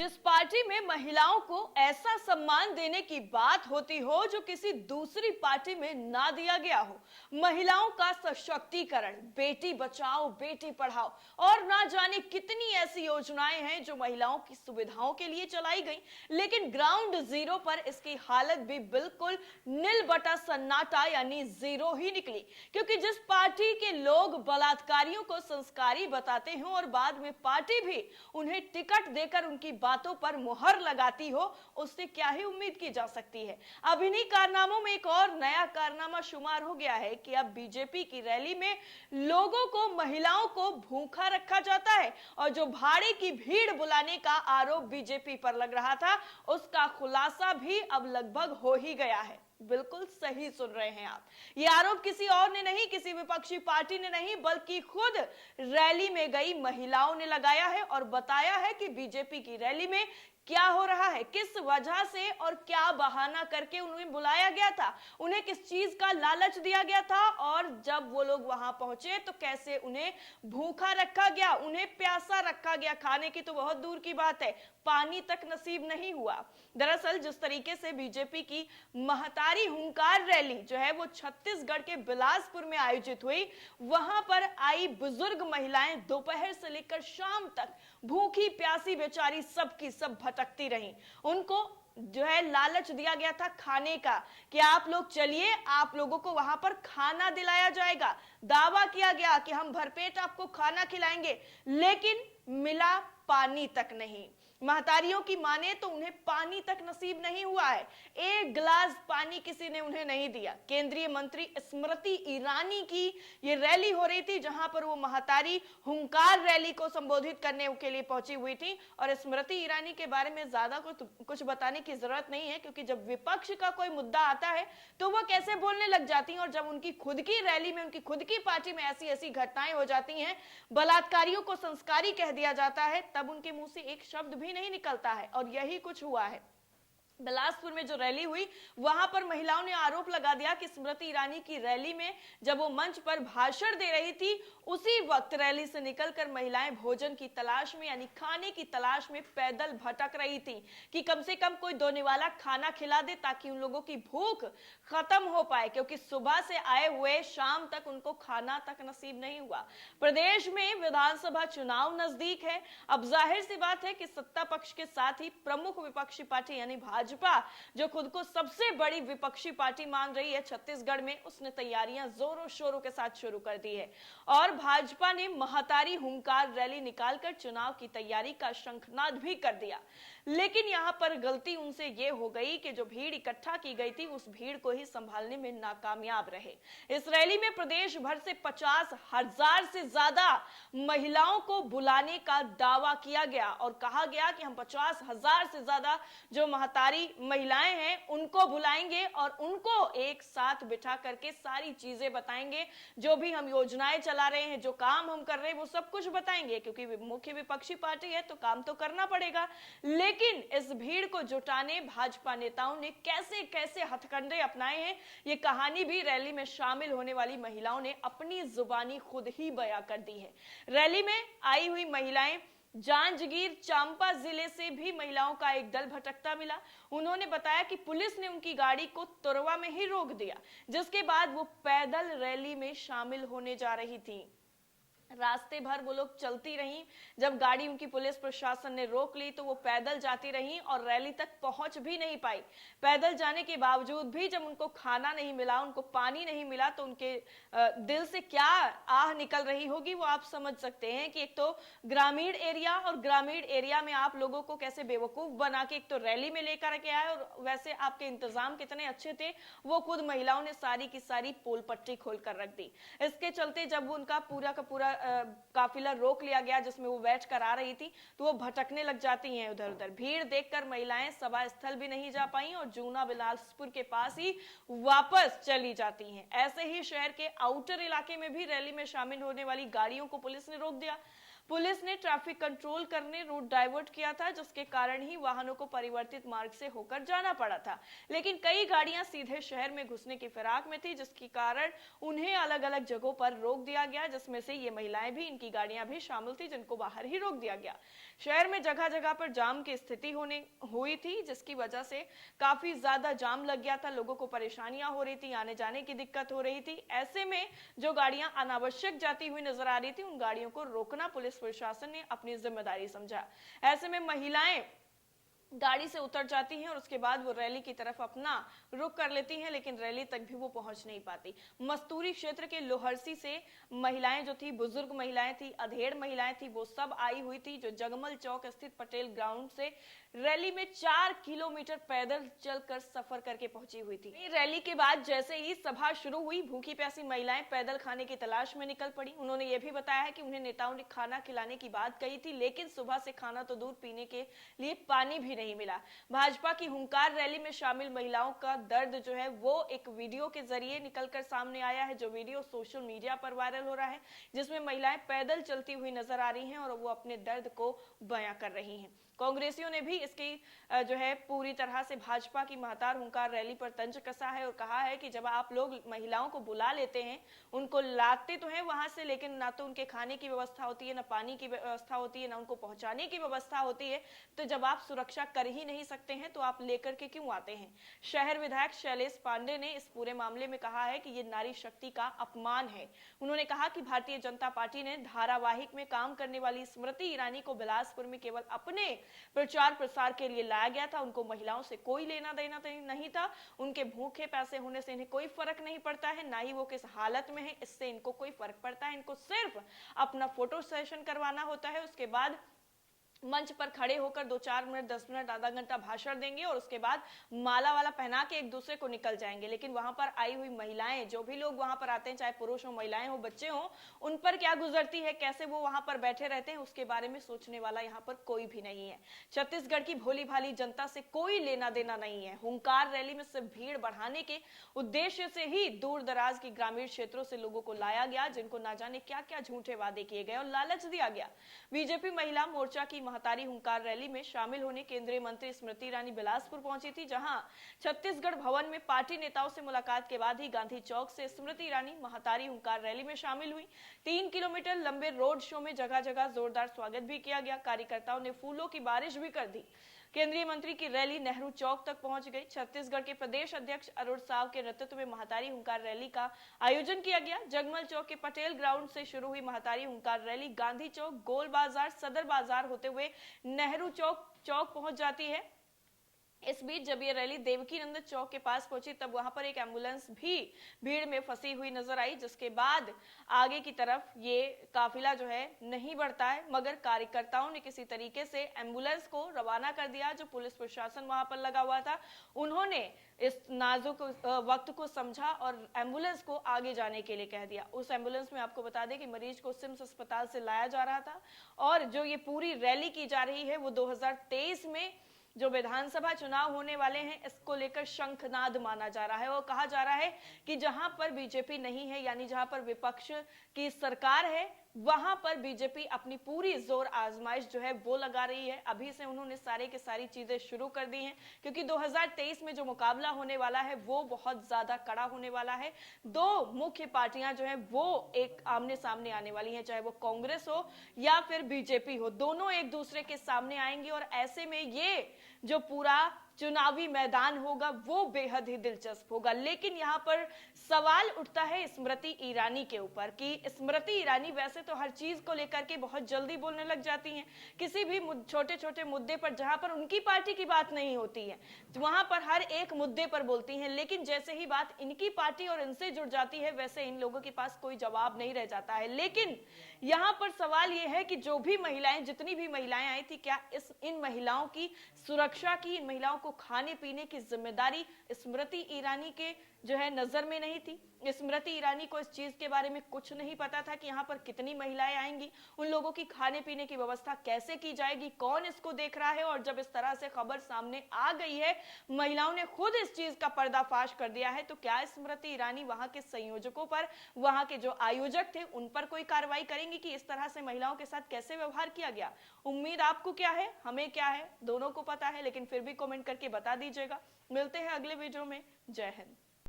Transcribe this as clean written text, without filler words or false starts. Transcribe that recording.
जिस पार्टी में महिलाओं को ऐसा सम्मान देने की बात होती हो जो किसी दूसरी पार्टी में ना दिया गया हो, महिलाओं का सशक्तिकरण, बेटी बचाओ बेटी पढ़ाओ और ना जाने कितनी ऐसी योजनाएं हैं जो महिलाओं की सुविधाओं के लिए चलाई गई, लेकिन ग्राउंड जीरो पर इसकी हालत भी बिल्कुल नील बटा सन्नाटा यानी जीरो ही निकली। क्योंकि जिस पार्टी के लोग बलात्कारियों को संस्कारी बताते हो और बाद में पार्टी भी उन्हें टिकट देकर उनकी बातों पर मुहर लगाती हो, उससे क्या ही उम्मीद की जा सकती है। अब इन्हीं कारनामों में एक और नया कारनामा शुमार हो गया है कि अब बीजेपी की रैली में लोगों को, महिलाओं को भूखा रखा जाता है और जो भाड़े की भीड़ बुलाने का आरोप बीजेपी पर लग रहा था, उसका खुलासा भी अब लगभग हो ही गया है। बिल्कुल सही सुन रहे हैं आप। ये आरोप किसी और ने नहीं, किसी विपक्षी पार्टी ने नहीं, बल्कि खुद रैली में गई महिलाओं ने लगाया है और बताया है कि बीजेपी की रैली में क्या हो रहा है, किस वजह से और क्या बहाना करके उन्हें बुलाया गया था, उन्हें किस चीज का लालच दिया गया था और जब वो लोग वहां पहुंचे तो कैसे उन्हें भूखा रखा गया, उन्हें प्यासा रखा गया। खाने की तो बहुत दूर की बात है, पानी तक नसीब नहीं हुआ। दरअसल जिस तरीके से बीजेपी की महतारी हुंकार रैली जो है वो छत्तीसगढ़ के बिलासपुर में आयोजित हुई, वहां पर आई बुजुर्ग महिलाएं दोपहर से लेकर शाम तक भूखी प्यासी बेचारी सबकी सब भटकती रहीं। उनको जो है लालच दिया गया था खाने का कि आप लोग चलिए, आप लोगों को वहां पर खाना दिलाया जाएगा। दावा किया गया कि हम भरपेट आपको खाना खिलाएंगे, लेकिन मिला पानी तक नहीं। महतारियों की माने तो उन्हें पानी तक नसीब नहीं हुआ है, एक गिलास पानी किसी ने उन्हें नहीं दिया। केंद्रीय मंत्री स्मृति ईरानी की ये रैली हो रही थी, जहां पर वो महतारी हुंकार रैली को संबोधित करने के लिए पहुंची हुई थी। और स्मृति ईरानी के बारे में ज्यादा कुछ बताने की जरूरत नहीं है, क्योंकि जब विपक्ष का कोई मुद्दा आता है तो वो कैसे बोलने लग जाती हैं, और जब उनकी खुद की रैली में, उनकी खुद की पार्टी में ऐसी ऐसी घटनाएं हो जाती हैं, बलात्कारियों को संस्कारी कह दिया जाता है, तब उनके मुंह से एक शब्द भी नहीं निकलता है। और यही कुछ हुआ है। बिलासपुर में जो रैली हुई, वहां पर महिलाओं ने आरोप लगा दिया कि स्मृति ईरानी की रैली में जब वो मंच पर भाषण दे रही थी, उसी वक्त रैली से निकलकर महिलाएं भोजन की तलाश में यानी खाने की तलाश में पैदल भटक रही थी कि कम से कम कोई देने वाला खाना खिला दे ताकि उन लोगों की भूख खत्म हो पाए, क्योंकि सुबह से आए हुए शाम तक उनको खाना तक नसीब नहीं हुआ। प्रदेश में विधानसभा चुनाव नजदीक है। अब जाहिर सी बात है कि सत्ता पक्ष के साथ ही प्रमुख विपक्षी पार्टी यानी भाजपा, जो खुद को सबसे बड़ी विपक्षी पार्टी मान रही है छत्तीसगढ़ में, उसने तैयारियां जोरों शोरों के साथ शुरू कर दी है। और भाजपा ने महतारी हुंकार रैली निकालकर चुनाव की तैयारी का शंखनाद भी कर दिया। लेकिन यहां पर गलती उनसे यह हो गई कि जो भीड़ इकट्ठा की गई थी, उस भीड़ को ही संभालने में नाकामयाब रहे। इस रैली में प्रदेश भर से 50,000 से ज्यादा महिलाओं को बुलाने का दावा किया गया और कहा गया कि हम 50,000 से ज्यादा जो महतारी महिलाएं हैं उनको बुलाएंगे और उनको एक साथ बिठा करके सारी चीजें बताएंगे, जो भी हम योजनाएं चला रहे हैं, जो काम हम कर रहे हैं, वो सब कुछ बताएंगे। क्योंकि मुख्य विपक्षी पार्टी है तो काम तो करना पड़ेगा। लेकिन इस भीड़ को जुटाने भाजपा नेताओं ने कैसे कैसे हथकंडे अपनाए हैं, ये कहानी भी रैली में शामिल होने वाली महिलाओं ने अपनी जुबानी खुद ही बयां कर दी है। रैली में आई हुई महिलाएं जांजगीर चांपा जिले से भी महिलाओं का एक दल भटकता मिला। उन्होंने बताया कि पुलिस ने उनकी गाड़ी को तुरवा में ही रोक दिया, जिसके बाद वो पैदल रैली में शामिल होने जा रही थी। रास्ते भर वो लोग चलती रहीं। जब गाड़ी उनकी पुलिस प्रशासन ने रोक ली तो वो पैदल जाती रहीं और रैली तक पहुंच भी नहीं पाई। पैदल जाने के बावजूद भी जब उनको खाना नहीं मिला, उनको पानी नहीं मिला, तो उनके दिल से क्या आह निकल रही होगी वो आप समझ सकते हैं कि एक तो ग्रामीण एरिया, और ग्रामीण एरिया में आप लोगों को कैसे बेवकूफ बना के एक तो रैली में लेकर के आए, और वैसे आपके इंतजाम कितने अच्छे थे वो खुद महिलाओं ने सारी की सारी पोल पट्टी खोल कर रख दी। इसके चलते जब उनका पूरा का पूरा काफिला रोक लिया गया जिसमें वो बैठ कर आ रही थी, तो वो भटकने लग जाती हैं उधर उधर। भीड़ देखकर महिलाएं सभा स्थल भी नहीं जा पाई और जूना बिलासपुर के पास ही वापस चली जाती हैं। ऐसे ही शहर के आउटर इलाके में भी रैली में शामिल होने वाली गाड़ियों को पुलिस ने रोक दिया। पुलिस ने ट्रैफिक कंट्रोल करने रूट डाइवर्ट किया था, जिसके कारण ही वाहनों को परिवर्तित मार्ग से होकर जाना पड़ा था। लेकिन कई गाड़ियां सीधे शहर में घुसने की फिराक में थी, जिसके कारण उन्हें अलग अलग जगहों पर रोक दिया गया, जिसमें से ये महिलाएं भी, इनकी गाड़ियां भी शामिल थी, जिनको बाहर ही रोक दिया गया। शहर में जगह जगह पर जाम की स्थिति होने हुई थी, जिसकी वजह से काफी ज्यादा जाम लग गया था, लोगों को परेशानियां हो रही थी, आने जाने की दिक्कत हो रही थी। ऐसे में जो गाड़ियां अनावश्यक जाती हुई नजर आ रही थी, उन गाड़ियों को रोकना पुलिस प्रशासन ने अपनी जिम्मेदारी समझा। ऐसे में महिलाएं गाड़ी से उतर जाती हैं और उसके बाद वो रैली की तरफ अपना रुख कर लेती हैं, लेकिन रैली तक भी वो पहुंच नहीं पाती। मस्तूरी क्षेत्र के लोहरसी से महिलाएं जो थी, बुजुर्ग महिलाएं थी, अधेड़ महिलाएं थी, वो सब आई हुई थी, जो जगमल चौक स्थित पटेल ग्राउंड से रैली में 4 किलोमीटर पैदल चलकर सफर करके पहुंची हुई थी। रैली के बाद जैसे ही सभा शुरू हुई, भूखी प्यासी महिलाएं पैदल खाने की तलाश में निकल पड़ी। उन्होंने ये भी बताया है कि उन्हें नेताओं ने खाना खिलाने की बात कही थी, लेकिन सुबह से खाना तो दूर, पीने के लिए पानी भी नहीं मिला। भाजपा की हुंकार रैली में शामिल महिलाओं का दर्द जो है वो एक वीडियो के जरिए निकलकर सामने आया है, जो वीडियो सोशल मीडिया पर वायरल हो रहा है, जिसमें महिलाएं पैदल चलती हुई नजर आ रही हैं और वो अपने दर्द को बयां कर रही हैं। कांग्रेसियों ने भी इसकी जो है पूरी तरह से भाजपा की महतार हुंकार रैली पर तंज कसा है और कहा है कि जब आप लोग महिलाओं को बुला लेते हैं, उनको लाते तो हैं वहां से, लेकिन ना तो उनके खाने की व्यवस्था होती है, ना पानी की व्यवस्था होती है, ना उनको पहुंचाने की व्यवस्था होती है। तो जब आप सुरक्षा कर ही नहीं सकते हैं तो आप लेकर के क्यों आते हैं। शहर विधायक शैलेश पांडे ने इस पूरे मामले में कहा है कि ये नारी शक्ति का अपमान है। उन्होंने कहा कि भारतीय जनता पार्टी ने धारावाहिक में काम करने वाली स्मृति ईरानी को बिलासपुर में केवल अपने प्रचार प्रसार के लिए लाया गया था। उनको महिलाओं से कोई लेना देना नहीं था। उनके भूखे पैसे होने से इन्हें कोई फर्क नहीं पड़ता है, ना ही वो किस हालत में है इससे इनको कोई फर्क पड़ता है। इनको सिर्फ अपना फोटो सेशन करवाना होता है, उसके बाद मंच पर खड़े होकर 2-4 मिनट, 10 मिनट, आधा घंटा भाषण देंगे और उसके बाद माला वाला पहना के एक दूसरे को निकल जाएंगे। लेकिन वहां पर आई हुई महिलाएं, जो भी लोग वहां पर आते हैं, चाहे पुरुष हो, महिलाएं हो, बच्चे हो, उन पर क्या गुजरती है, कैसे वो वहां पर बैठे रहते हैं, उसके बारे में सोचने वाला यहाँ पर कोई भी नहीं है। छत्तीसगढ़ की भोली भाली जनता से कोई लेना देना नहीं है। हुंकार रैली में सिर्फ भीड़ बढ़ाने के उद्देश्य से ही दूर दराज की ग्रामीण क्षेत्रों से लोगों को लाया गया, जिनको ना जाने क्या क्या झूठे वादे किए गए और लालच दिया गया। बीजेपी महिला मोर्चा की महतारी हुंकार रैली में शामिल होने केंद्रीय मंत्री स्मृति ईरानी बिलासपुर पहुंची थी, जहां छत्तीसगढ़ भवन में पार्टी नेताओं से मुलाकात के बाद ही गांधी चौक से स्मृति ईरानी महतारी हुंकार रैली में शामिल हुई। 3 किलोमीटर लंबे रोड शो में जगह जगह जोरदार स्वागत भी किया गया। कार्यकर्ताओं ने फूलों की बारिश भी कर दी। केंद्रीय मंत्री की रैली नेहरू चौक तक पहुंच गई। छत्तीसगढ़ के प्रदेश अध्यक्ष अरुण साव के नेतृत्व में महतारी हुंकार रैली का आयोजन किया गया। जगमल चौक के पटेल ग्राउंड से शुरू हुई महतारी हुंकार रैली गांधी चौक, गोल बाजार, सदर बाजार होते हुए नेहरू चौक पहुंच जाती है। इस बीच जब ये रैली देवकी नंदन चौक के पास पहुंची, तब वहां पर एक एम्बुलेंस भी भीड़ में फंसी हुई नजर आई, जिसके बाद आगे की तरफ ये काफिला जो है नहीं बढ़ता है, मगर कार्यकर्ताओं ने किसी तरीके से एम्बुलेंस को रवाना कर दिया। जो पुलिस प्रशासन वहां पर लगा हुआ था, उन्होंने इस नाजुक वक्त को समझा और एम्बुलेंस को आगे जाने के लिए कह दिया। उस एम्बुलेंस में आपको बता दें कि मरीज को सिम्स अस्पताल से लाया जा रहा था और जो ये पूरी रैली की जा रही है वो 2023 में जो विधानसभा चुनाव होने वाले हैं, इसको लेकर शंखनाद माना जा रहा है और कहा जा रहा है कि जहां पर बीजेपी नहीं है, यानी जहां पर विपक्ष की सरकार है, वहां पर बीजेपी अपनी पूरी जोर आजमाइश जो है वो लगा रही है। अभी से उन्होंने सारे के सारी चीजें शुरू कर दी हैं, क्योंकि 2023 में जो मुकाबला होने वाला है वो बहुत ज्यादा कड़ा होने वाला है। दो मुख्य पार्टियां जो है वो एक आमने सामने आने वाली हैं, चाहे वो कांग्रेस हो या फिर बीजेपी हो, दोनों एक दूसरे के सामने आएंगे और ऐसे में ये जो पूरा चुनावी मैदान होगा वो बेहद ही दिलचस्प होगा। लेकिन यहाँ पर सवाल उठता है स्मृति ईरानी के ऊपर कि स्मृति ईरानी वैसे तो हर चीज को लेकर के बहुत जल्दी बोलने लग जाती हैं, किसी भी छोटे छोटे मुद्दे पर जहां पर उनकी पार्टी की बात नहीं होती है वहां पर हर एक मुद्दे पर बोलती हैं, लेकिन जैसे ही बात इनकी पार्टी और इनसे जुड़ जाती है वैसे इन लोगों के पास कोई जवाब नहीं रह जाता है। लेकिन यहाँ पर सवाल यह है कि जो भी महिलाएं, जितनी भी महिलाएं आई थी, क्या इन महिलाओं की सुरक्षा की, इन महिलाओं को खाने पीने की जिम्मेदारी स्मृति ईरानी के जो है नजर में नहीं थी? स्मृति ईरानी को इस चीज के बारे में कुछ नहीं पता था कि यहाँ पर कितनी महिलाएं आएंगी, उन लोगों की खाने पीने की व्यवस्था कैसे की जाएगी, कौन इसको देख रहा है। और जब इस तरह से खबर सामने आ गई है, महिलाओं ने खुद इस चीज का पर्दाफाश कर दिया है, तो क्या स्मृति ईरानी वहां के संयोजकों पर, वहां के जो आयोजक थे उन पर कोई कार्रवाई करेंगी कि इस तरह से महिलाओं के साथ कैसे व्यवहार किया गया? उम्मीद आपको क्या है, हमें क्या है, दोनों को पता है, लेकिन फिर भी कमेंट करके बता दीजिएगा। मिलते हैं अगले वीडियो में। जय हिंद।